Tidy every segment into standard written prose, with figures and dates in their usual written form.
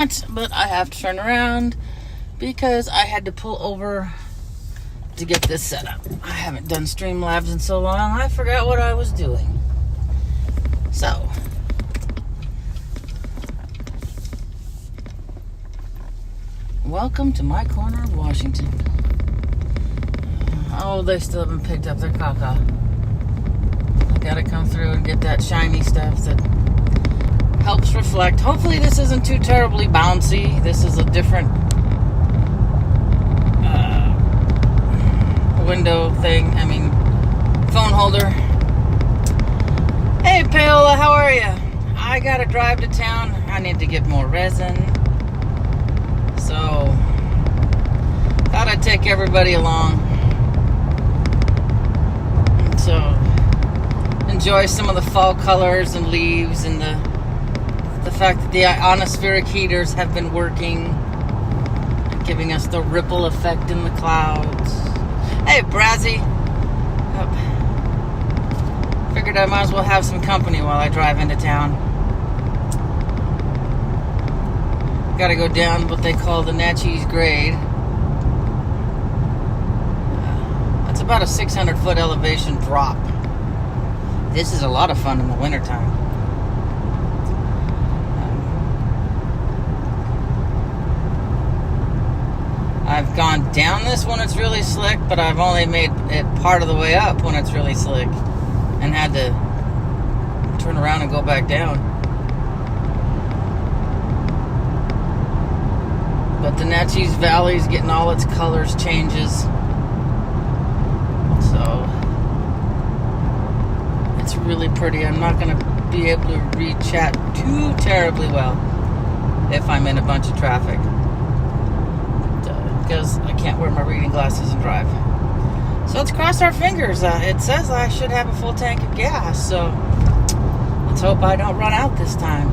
But I have to turn around because I had to pull over to get this set up. I haven't done Streamlabs in so long, I forgot what I was doing. So, welcome to my corner of Washington. Oh, they still haven't picked up their caca. I gotta come through and get that shiny stuff that helps reflect. Hopefully this isn't too terribly bouncy. This is a different window thing. I mean, phone holder. Hey, Paola, how are you? I gotta drive to town. I need to get more resin. So, thought I'd take everybody along. So, enjoy some of the fall colors and leaves and the fact that the ionospheric heaters have been working, giving us the ripple effect in the clouds. Hey, Brazzy. Figured I might as well have some company while I drive into town. Gotta go down what they call the Natchez grade. That's about a 600-foot elevation drop. This is a lot of fun in the wintertime. I've gone down this when it's really slick, but I've only made it part of the way up when it's really slick and had to turn around and go back down. But the Natchez Valley is getting all its colors changes. So it's really pretty. I'm not going to be able to read chat too terribly well if I'm in a bunch of traffic. Because I can't wear my reading glasses and drive. So let's cross our fingers. It says I should have a full tank of gas, so let's hope I don't run out this time.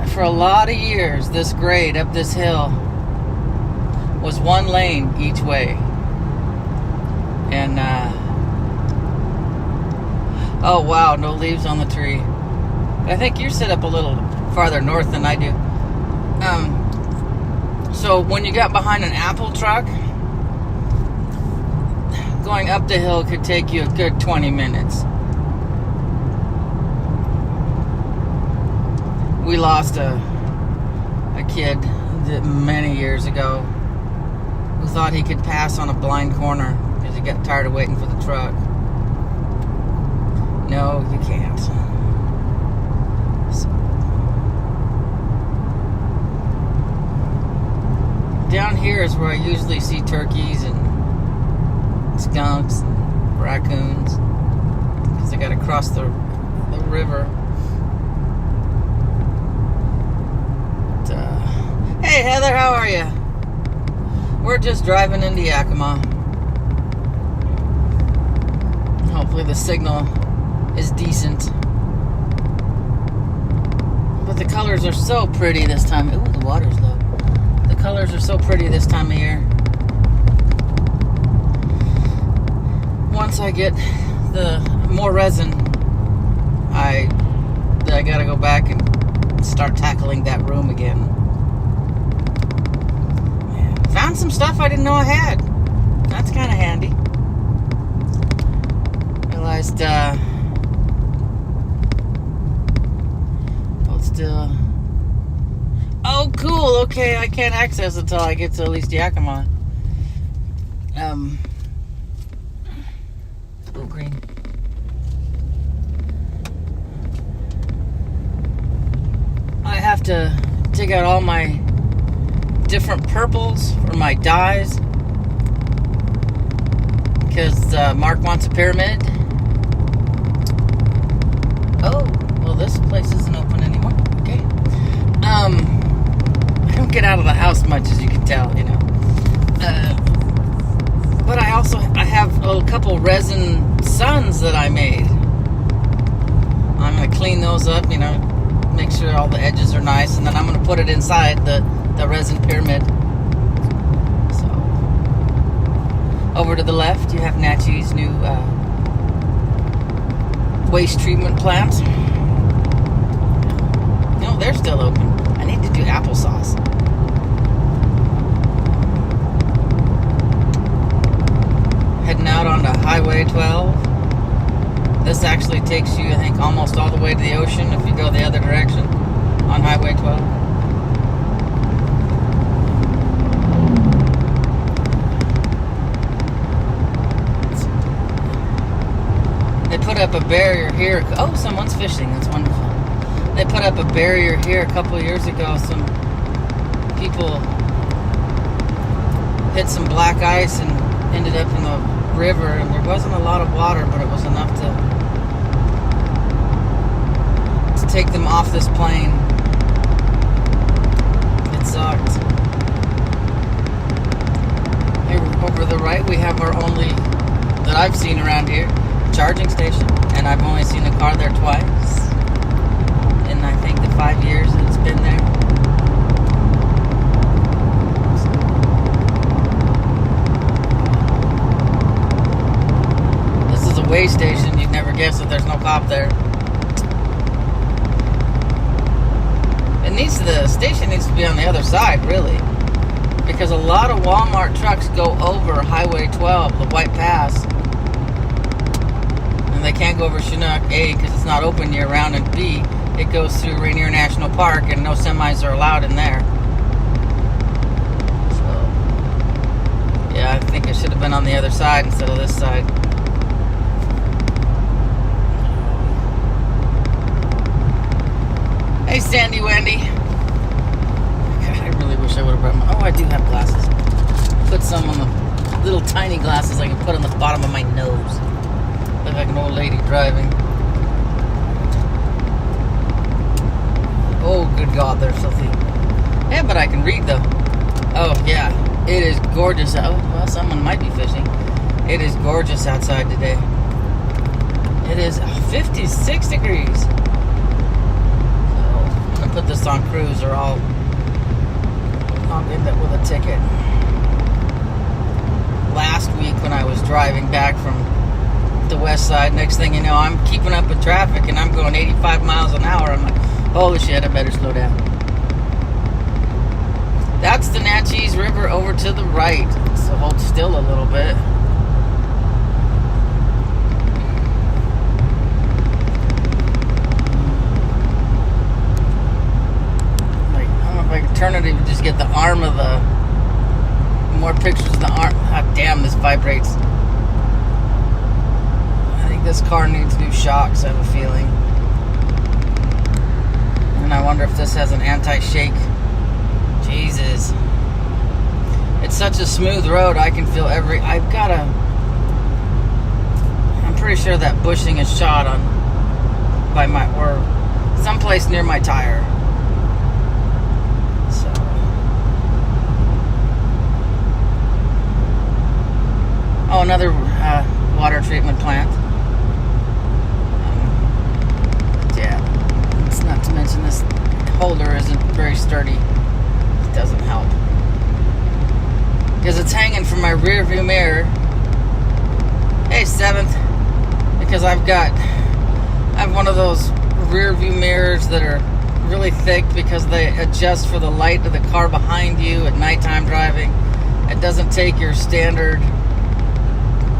For a lot of years, this grade up this hill was one lane each way. And, oh wow, no leaves on the tree. But I think you're set up a little farther north than I do. So when you got behind an apple truck, going up the hill could take you a good 20 minutes. We lost a kid many years ago who thought he could pass on a blind corner because he got tired of waiting for the truck. No, you can't. Down here is where I usually see turkeys and skunks and raccoons because I got to cross the river. But, hey Heather, how are you? We're just driving into Yakima. Hopefully the signal is decent. But the colors are so pretty this time. Ooh, the water's low. The colors are so pretty this time of year. Once I get the more resin, I gotta go back and start tackling that room again. Man, found some stuff I didn't know I had. That's kind of handy. Realized, oh, cool. Okay, I can't access it until I get to at least Yakima. Oh, green. I have to take out all my different purples for my dyes because Mark wants a pyramid. Oh, well, this place isn't open anymore. Okay. I don't get out of the house much, as you can tell, you know. But I have a couple resin suns that I made. I'm going to clean those up, you know, make sure all the edges are nice, and then I'm going to put it inside the resin pyramid. So, over to the left, you have Natchez new waste treatment plant. they're still open. I need to do applesauce. Heading out onto Highway 12. This actually takes you, I think, almost all the way to the ocean if you go the other direction on Highway 12. They put up a barrier here. Oh, someone's fishing. That's wonderful. They put up a barrier here a couple of years ago. Some people hit some black ice and ended up in the river, and there wasn't a lot of water, but it was enough to take them off this plane. It sucked. Here over the right, we have our only, that I've seen around here, charging station, and I've only seen a car there twice in I think the 5 years that it's been there. This is a way station. You'd never guess that there's no cop there. The station needs to be on the other side, really, because a lot of Walmart trucks go over Highway 12, the White Pass, and they can't go over Chinook, A, because it's not open year-round, and B, it goes through Rainier National Park, and no semis are allowed in there. So, yeah, I think it should have been on the other side instead of this side. Hey, Sandy Wendy. God, I really wish I would have brought my... Oh, I do have glasses. Put some on the little tiny glasses I can put on the bottom of my nose. Look like an old lady driving. Oh, good God, they're filthy. Yeah, but I can read though. Oh, yeah. It is gorgeous out. Well, someone might be fishing. It is gorgeous outside today. It is 56 degrees. Put this on cruise or I'll end up with a ticket. Last week when I was driving back from the west side, next thing you know, I'm keeping up with traffic and I'm going 85 miles an hour. I'm like, holy shit, I better slow down. That's the Natchez River over to the right. So hold still a little bit. Alternative, just get the arm of the more pictures of the arm. God damn, this vibrates. I think this car needs new shocks, I have a feeling. And I wonder if this has an anti-shake. Jesus. It's such a smooth road, I can feel every... I'm pretty sure that bushing is shot on by my... or someplace near my tire. Oh, another water treatment plant. Yeah, it's not to mention this holder isn't very sturdy. It doesn't help. Because it's hanging from my rear view mirror. Hey, 7th. Because I have one of those rear view mirrors that are really thick because they adjust for the light of the car behind you at nighttime driving. It doesn't take your standard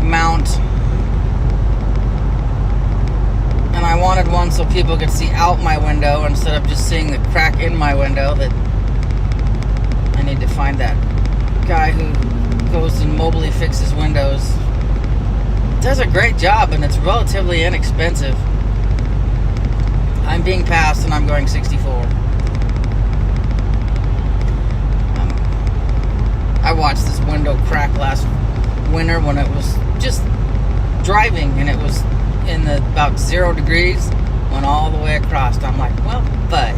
mount, and I wanted one so people could see out my window instead of just seeing the crack in my window. That I need to find that guy who goes and mobily fixes windows. Does a great job, and it's relatively inexpensive. I'm being passed and I'm going 64. I watched this window crack last winter when it was just driving and it was in the about 0 degrees, went all the way across. I'm like, well, but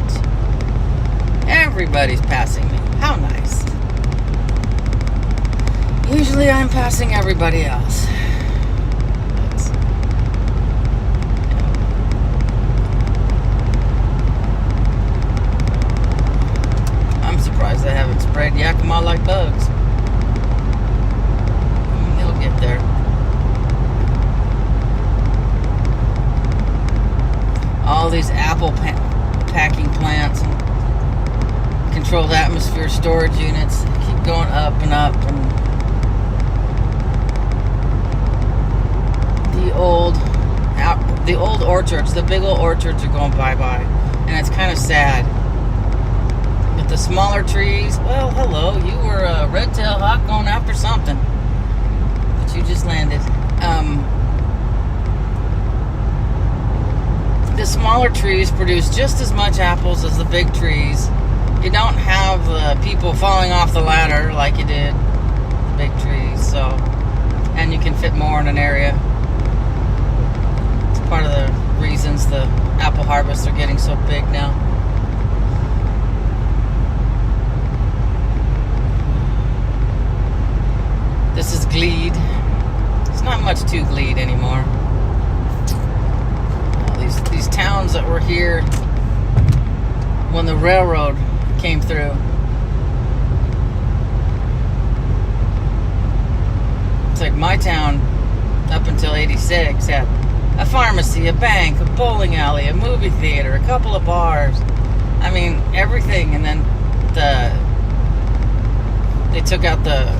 everybody's passing me. How nice. Usually I'm passing everybody else. I'm surprised they haven't sprayed Yakima like bugs. Get there. All these apple packing plants and controlled atmosphere storage units keep going up and up, and the old orchards, the big old orchards are going bye-bye, and it's kind of sad. But the smaller trees, well, hello, you were a red-tailed hawk going after something, but you just landed. The smaller trees produce just as much apples as the big trees. You don't have the people falling off the ladder like you did the big trees, so, and you can fit more in an area. It's part of the reasons the apple harvests are getting so big now. This is Glede. There's not much to Glede anymore. These towns that were here when the railroad came through. It's like my town up until 86 had a pharmacy, a bank, a bowling alley, a movie theater, a couple of bars. I mean, everything. And then they took out the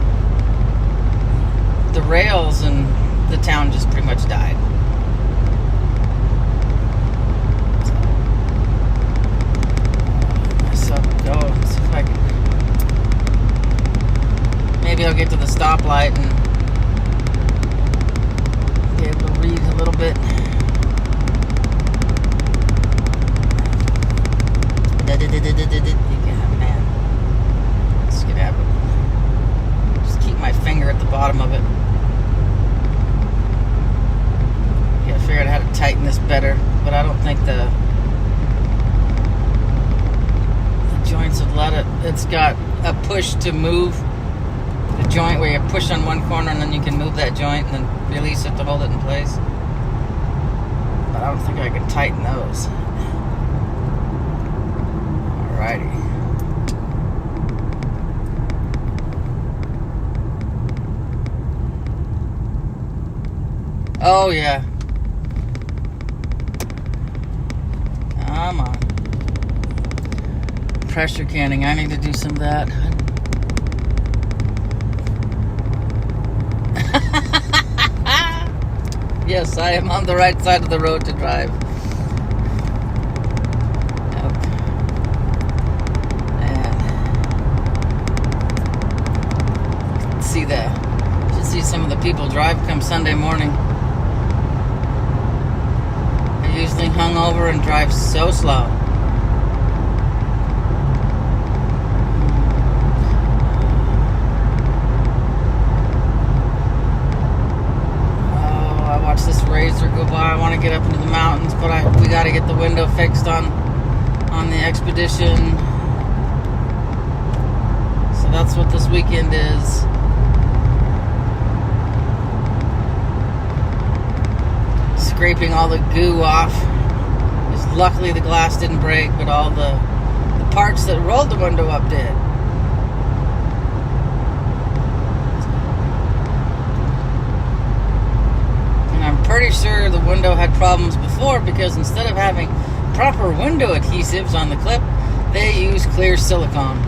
rails, and the town just pretty much died. Let's see if I can. Maybe I'll get to the stoplight and be able to read a little bit. Yeah, man. Let's get at it. Just keep my finger at the bottom of it. Yeah, I figured out how to tighten this better, but I don't think the joints would let it. It's got a push to move the joint where you push on one corner and then you can move that joint and then release it to hold it in place. But I don't think I can tighten those. Alrighty. Oh yeah. Come on. Pressure canning. I need to do some of that. Yes, I am on the right side of the road to drive. Yep. And should see some of the people drive come Sunday morning. They're usually hungover and drive so slow. This Razor go by. I want to get up into the mountains, but we got to get the window fixed on the Expedition. So that's what this weekend is. Scraping all the goo off. Just luckily the glass didn't break, but all the parts that rolled the window up did. Pretty sure the window had problems before, because instead of having proper window adhesives on the clip, they use clear silicone.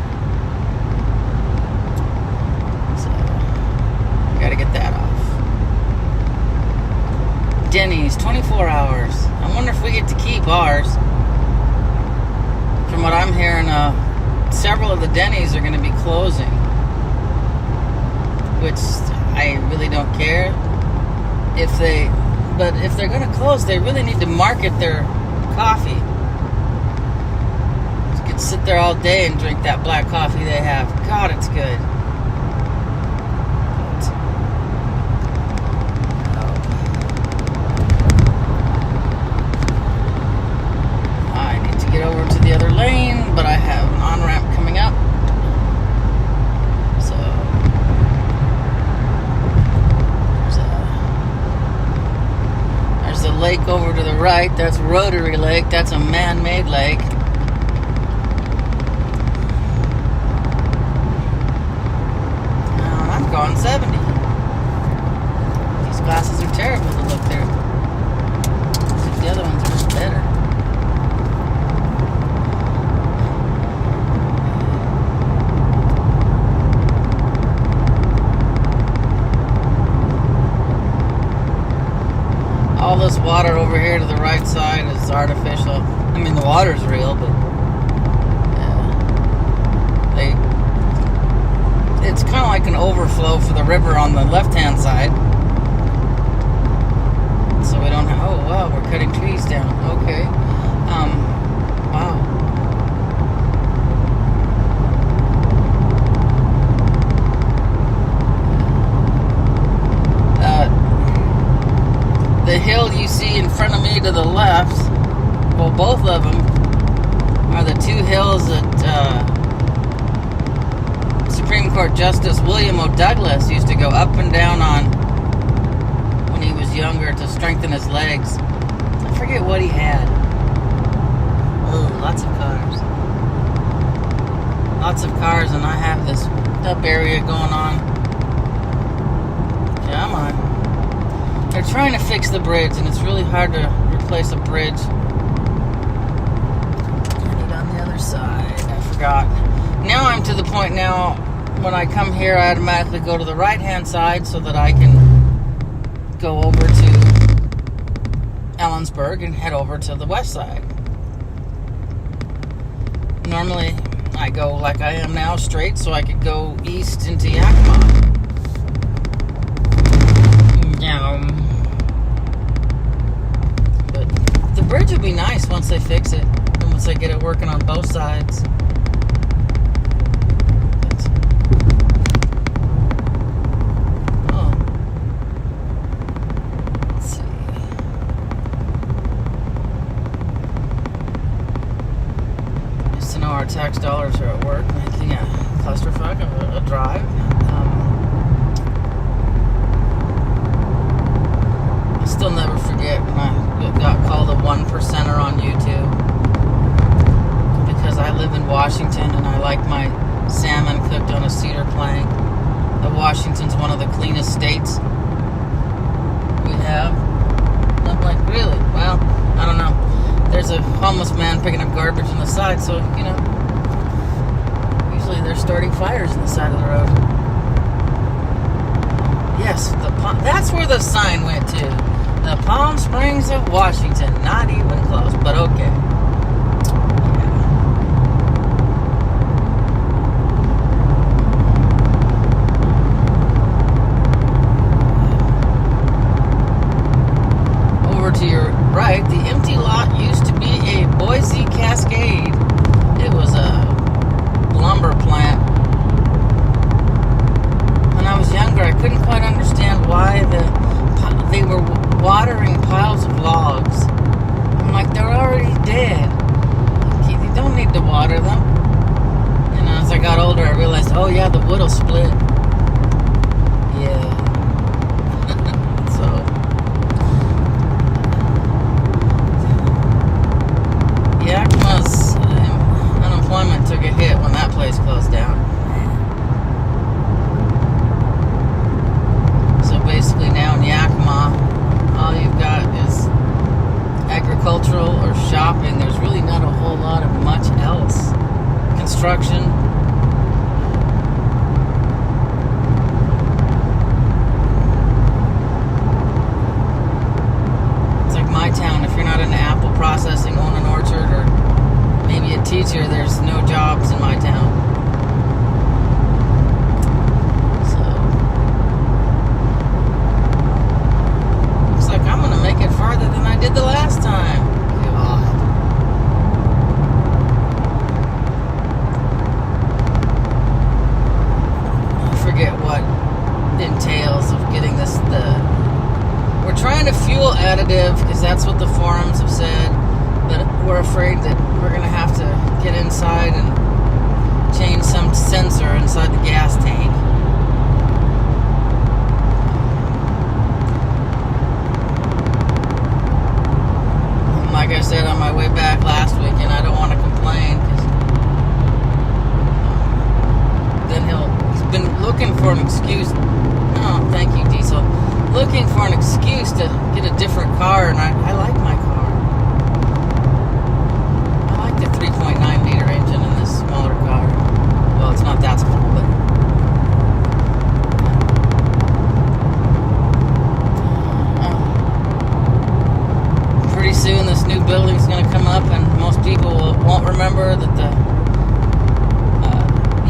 So, gotta get that off. Denny's, 24 hours. I wonder if we get to keep ours. From what I'm hearing, several of the Denny's are going to be closing, which I really don't care. But if they're going to close, they really need to market their coffee. You could sit there all day and drink that black coffee they have. God, it's good. I need to get over to the other lane, but I have an on-ramp coming up. Lake over to the right, that's Rotary Lake. That's a man-made lake. And I'm going 70. These glasses are terrible to look through. The other ones are much better. water over here to the right side is artificial. I mean, the water's real, but it's kind of like an overflow for the river on the left-hand side. So we don't have, oh wow, we're cutting trees down. Okay. Wow. The hill you see in front of me to the left, well, both of them are the two hills that Supreme Court Justice William O. Douglas used to go up and down on when he was younger to strengthen his legs. I forget what he had. Oh, lots of cars. Lots of cars, and I have this up area going on. Come on. They're trying to fix the bridge, and it's really hard to replace a bridge. Turn it on the other side. I forgot. Now I'm to the point now, when I come here, I automatically go to the right-hand side so that I can go over to Ellensburg and head over to the west side. Normally, I go like I am now, straight, so I could go east into Yakima. But the bridge will be nice once they fix it, and once they get it working on both sides. Our tax dollars are at work making a clusterfuck of a drive. I still never forget when I got called a 1%er on YouTube because I live in Washington and I like my salmon cooked on a cedar plank. Washington's one of the cleanest states we have. I'm like, really? Well, I don't know. There's a homeless man picking up garbage on the side, so, you know, usually they're starting fires on the side of the road. Yes, that's where the sign went to. The Palm Springs of Washington. Not even close, but okay. To your right, the empty lot used to be a Boise Cascade. It was a lumber plant. When I was younger, I couldn't quite understand why they were watering piles of logs. I'm like, they're already dead. You don't need to water them. And as I got older, I realized, oh yeah, the wood will split. Yeah. Yakima's unemployment took a hit when that place closed down. So basically now in Yakima, all you've got is agricultural or shopping. There's really not a whole lot of much else. Construction. It's like my town. If you're not in apple processing, own an orchard, or maybe a teacher, there's no jobs in my town. So looks like I'm gonna make it farther than I did the last time. God. I forget what entails of getting this. We're trying to fuel additive because that's what the forums have said, but we're afraid that we're going to have to get inside and change some sensor inside the gas tank. And like I said on my way back last weekend, I don't want to complain because then he's been looking for an excuse. Oh, thank you, Diesel. Looking for an excuse to get a different car, and I like my car. I like the 3.9 liter engine in this smaller car. Well, it's not that small, but remember that the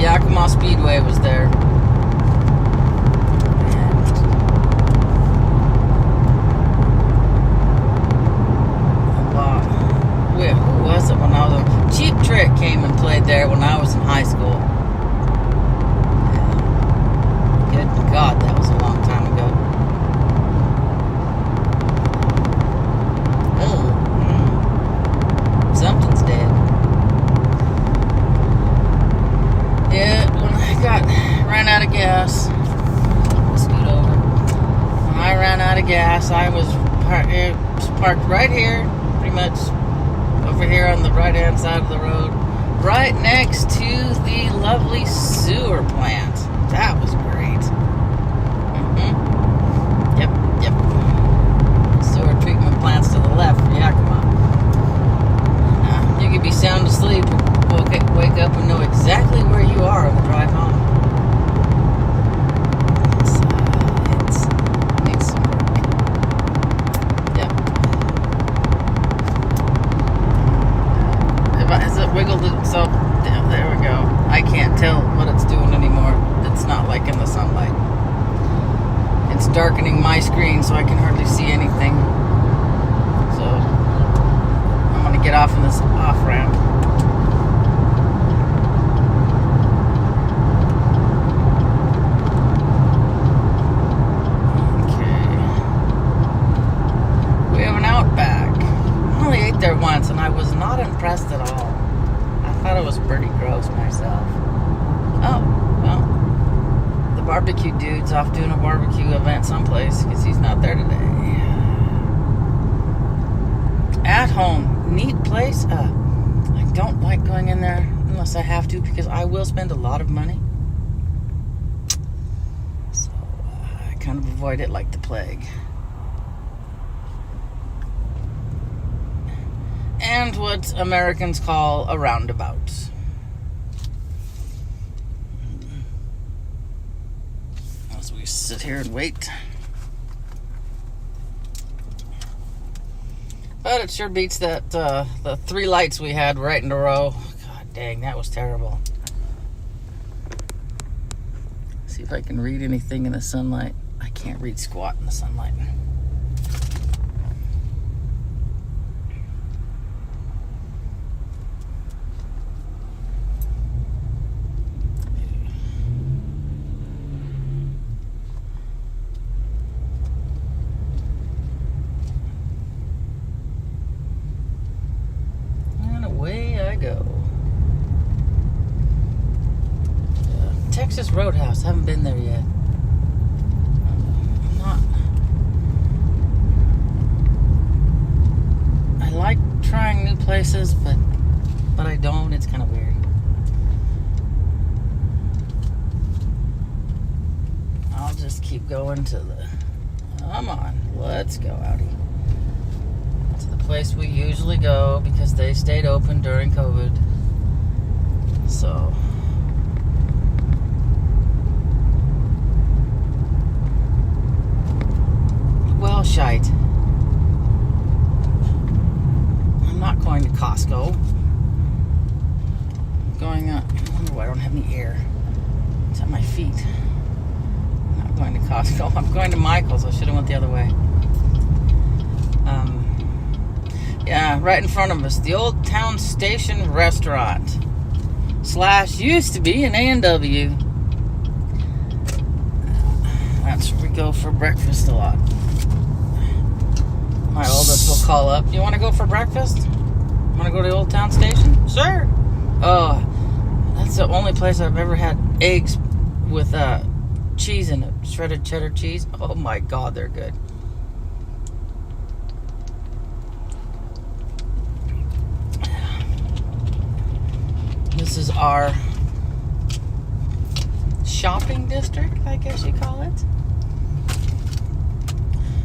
Yakima Speedway was there. Who was it when I was on? Cheap Trick came and played there when I was in high school. Good God, that was a long time ago. Oh, something's dead. Yeah, when I ran out of gas. Scoot over. When I ran out of gas, I was parked right here, pretty much. Over here on the right-hand side of the road, right next to the lovely sewer plant. That was great. Yep. Sewer treatment plants to the left for Yakima. You could be sound asleep and wake up and know exactly where you are on the drive home. It needs some work. Yep. Has it wiggled itself? There we go. I can't tell what it's doing anymore. It's not like in the sunlight. It's darkening my screen so I can hardly see anything. So I'm going to get off in this off-ramp. Okay. We have an Outback. I only ate there once and I was not impressed at all. I thought it was pretty gross myself. Oh, well, the barbecue dude's off doing a barbecue event someplace because he's not there today. At Home, neat place. I don't like going in there unless I have to because I will spend a lot of money. So I kind of avoid it like the plague. And what Americans call a roundabout. As we sit here and wait. But it sure beats that the 3 lights we had right in a row. God dang, that was terrible. See if I can read anything in the sunlight. I can't read squat in the sunlight. Go. Texas Roadhouse. Haven't been there yet. I like trying new places, but I don't. It's kind of weird. I'll just keep going to the. Come on, let's go, Audi. The place we usually go because they stayed open during COVID. So well, shite. I'm not going to Costco. I'm going I wonder why I don't have any air. It's at my feet. I'm not going to Costco. I'm going to Michael's. I should have went the other way. Yeah, right in front of us, the Old Town Station Restaurant / used to be an A&W. That's where we go for breakfast a lot. My oldest will call up. You want to go for breakfast? Want to go to the Old Town Station? Sure. Oh, that's the only place I've ever had eggs with cheese in it, shredded cheddar cheese. Oh my God, they're good. This is our shopping district, I guess you call it.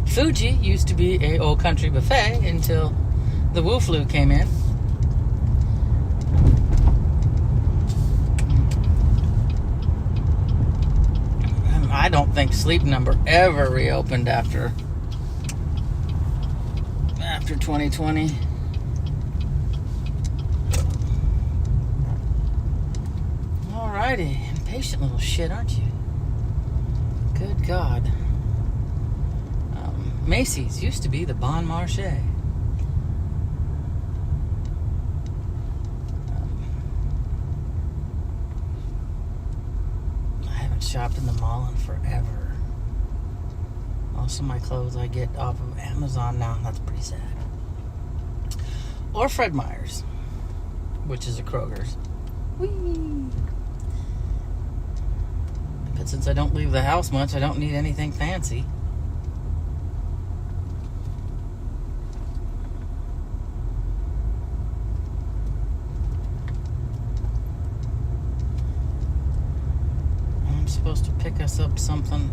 Fuji used to be a old country buffet until the Wu Flu came in. And I don't think Sleep Number ever reopened after 2020. Alrighty, impatient little shit, aren't you? Good God. Macy's used to be the Bon Marché. I haven't shopped in the mall in forever. Most of my clothes I get off of Amazon now. That's pretty sad. Or Fred Meyer's, which is a Kroger's. Whee! But since I don't leave the house much, I don't need anything fancy. I'm supposed to pick us up something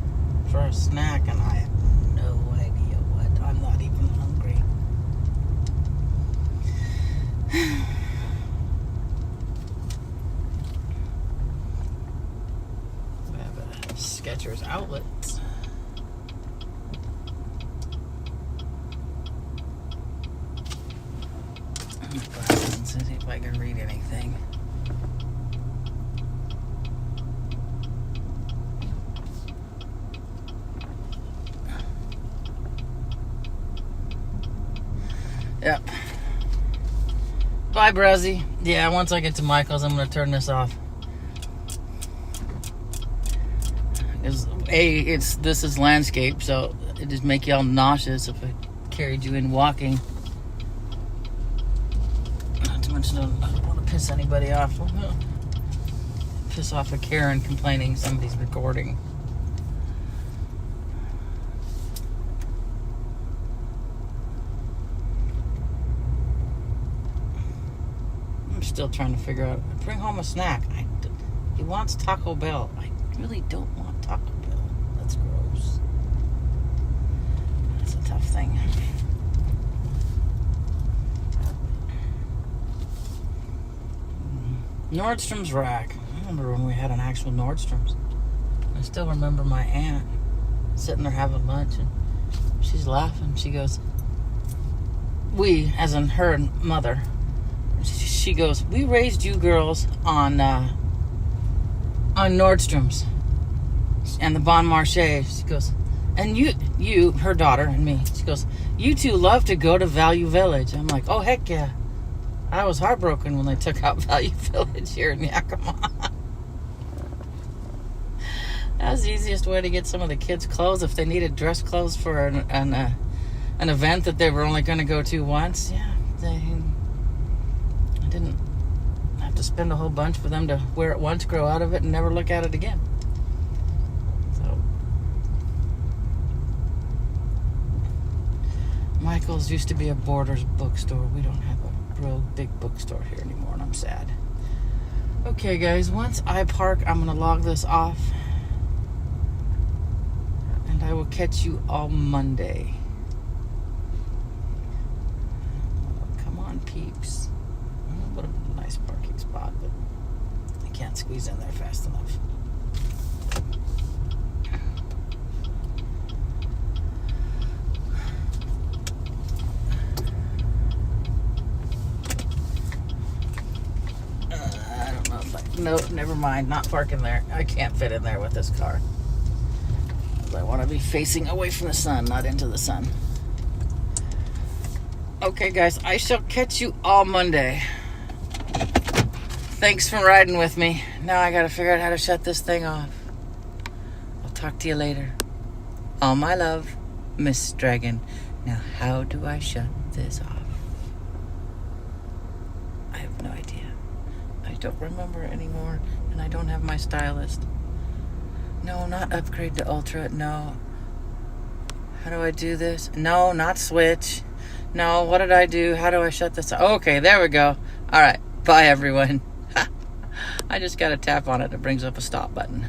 for a snack, and I have no idea what. I'm not even hungry. We have a Skechers Outlets. Let's see if I can read anything. Yep. Bye, Brezzy. Yeah, once I get to Michael's, I'm going to turn this off. This is landscape, so it just make y'all nauseous if I carried you in walking. Not to mention, I don't want to piss anybody off. Piss off a Karen complaining somebody's recording. Still trying to figure out. Bring home a snack. He wants Taco Bell. I really don't want Taco Bell. That's gross. That's a tough thing. Nordstrom's rack. I remember when we had an actual Nordstrom's. I still remember my aunt sitting there having lunch, and she's laughing. She goes, we, as in her mother, she goes, we raised you girls on Nordstrom's and the Bon Marché. She goes, and you, her daughter and me, she goes, you two love to go to Value Village. I'm like, oh, heck yeah. I was heartbroken when they took out Value Village here in Yakima. That was the easiest way to get some of the kids' clothes if they needed dress clothes for an event that they were only going to go to once. Yeah, I didn't have to spend a whole bunch for them to wear it once, grow out of it, and never look at it again. So, Michael's used to be a Borders bookstore. We don't have a real big bookstore here anymore, and I'm sad. Okay, guys, once I park, I'm going to log this off, and I will catch you all Monday. Come on, peeps. What a nice parking spot, but I can't squeeze in there fast enough. I don't know if I... No, never mind. Not parking there. I can't fit in there with this car. I want to be facing away from the sun, not into the sun. Okay, guys, I shall catch you all Monday. Thanks for riding with me. Now I gotta figure out how to shut this thing off. I'll talk to you later. All my love, Miss Dragon. Now, how do I shut this off? I have no idea. I don't remember anymore, and I don't have my stylist. No, not upgrade to Ultra. No. How do I do this? No, not switch. No, what did I do? How do I shut this off? Okay, there we go. All right. Bye, everyone. I just got to tap on it. It brings up a stop button.